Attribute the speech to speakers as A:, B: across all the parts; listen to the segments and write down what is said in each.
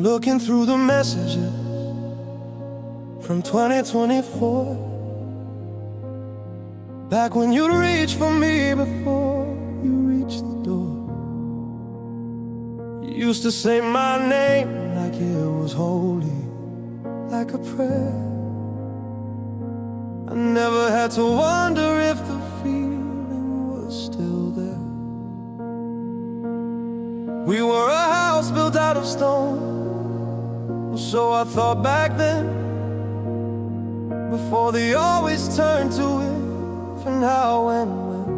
A: looking through the messages from 2024, back when you'd reach for me before you reached the door. You used to say my name like it was holy, like a prayer. I never had to wonder if the feeling was still there. We were a house built out of stone, so I thought back then, before they always turned to if and how and when.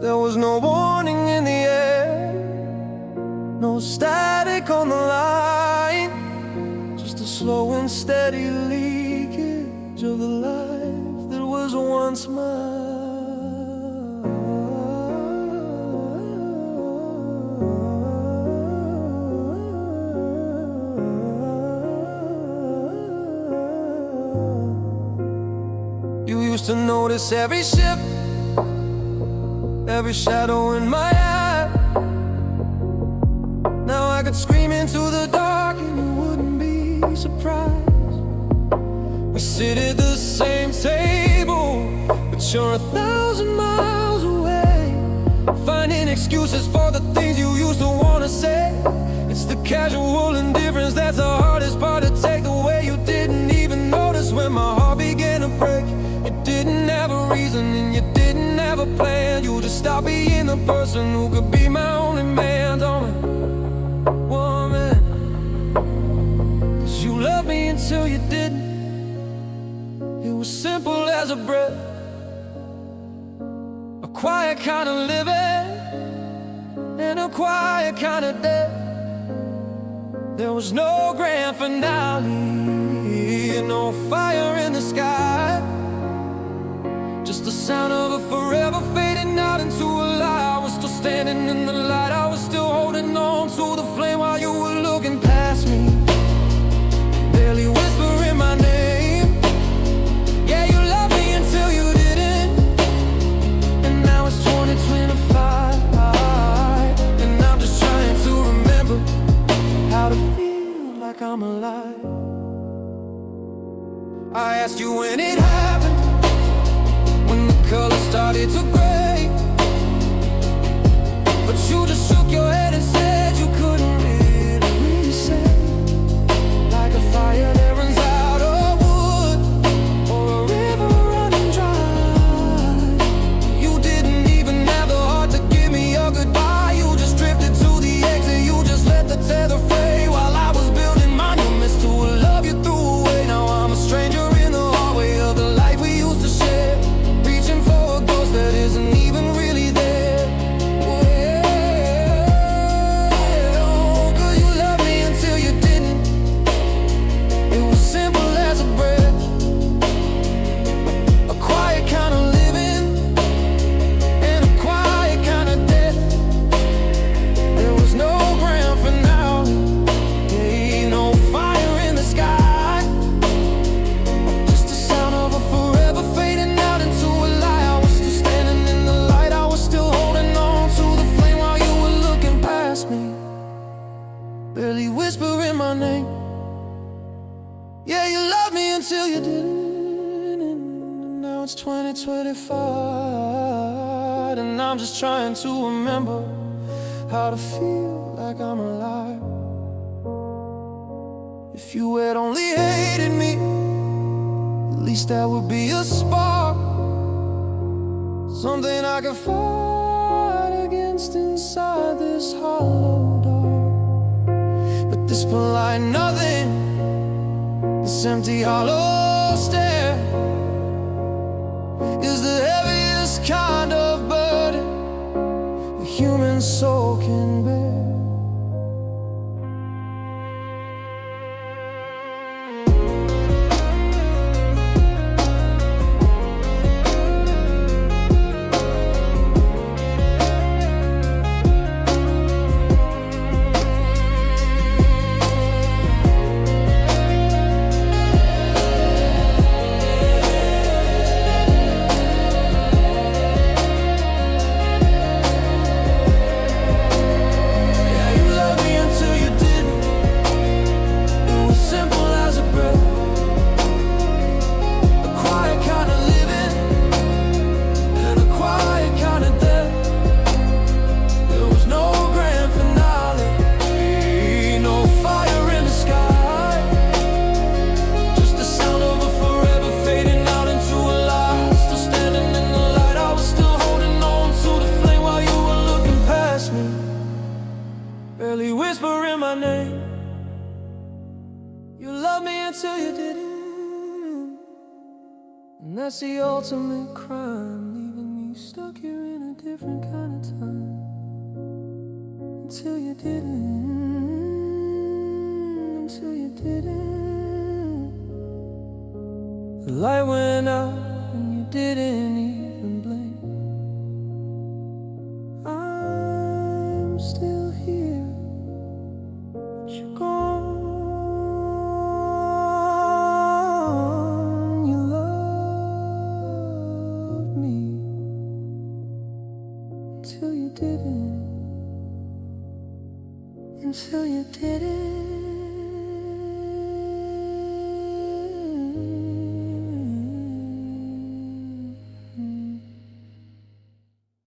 A: There was no warning in the air, no static on the line, just a slow and steady leakage of the life that was once mine. You used to notice every shift, every shadow in my eye. Now I could scream into the dark and you wouldn't be surprised. We sit at the same table, but you're 1,000 miles away, finding excuses for the things you used to want to say. It's the casual indifference that's the hardest part to take, the way you didn't even notice when my heart began to break. You didn't have a reason and you didn't have a plan. You just stopped being the person who could be my only man. Don't me, woman, 'cause you loved me until you didn't. It was simple as a breath, a quiet kind of living and a quiet kind of death. There was no grand finale, no fire in the sky, just the sound of a forever fading out into a lie. I was still standing in the light, I was still holding on to the flame while you were looking past me, barely whispering my name. Yeah, you loved me until you didn't, and now it's 2025, and I'm just trying to remember how to feel like I'm alive. I asked you when it happened, when the colors started to gray, but you just shook your head and said you couldn't really say. Like a fire that runs out of wood, or a river running dry. You didn't even have the heart to give me a goodbye. You just drifted to the exit, you just let the tether fray, while I was building monuments to a love you threw away. Now I'm a stranger in the hallway of the life we used to share, reaching for a ghost that isn't even really there. Well, 'cause you loved me until you didn't. It was simple as a breath, a quiet kind of living and a quiet kind of death. There was no grand finale, no fire in the sky, just the sound of a forever fading out into a lie. I was still standing in the light, I was still holding on to the flame while you were looking past me, barely whispering my name. Yeah, you loved me until you didn't, and now it's 2025, and I'm just trying to remember how to feel like I'm alive. If you had only hated me, at least that would be a spark, something I could fight against inside this hollow dark. But this polite nothing, this empty hollow stare, is the heaviest kind of burden a human soul can bear. until you didn't. And that's the ultimate crime, leaving me stuck here in a different kind of time. Until you didn't, until you didn't. The light went out and you didn't even blink. I'm still here, but you're gone. You loved me until you didn't. Until you didn't.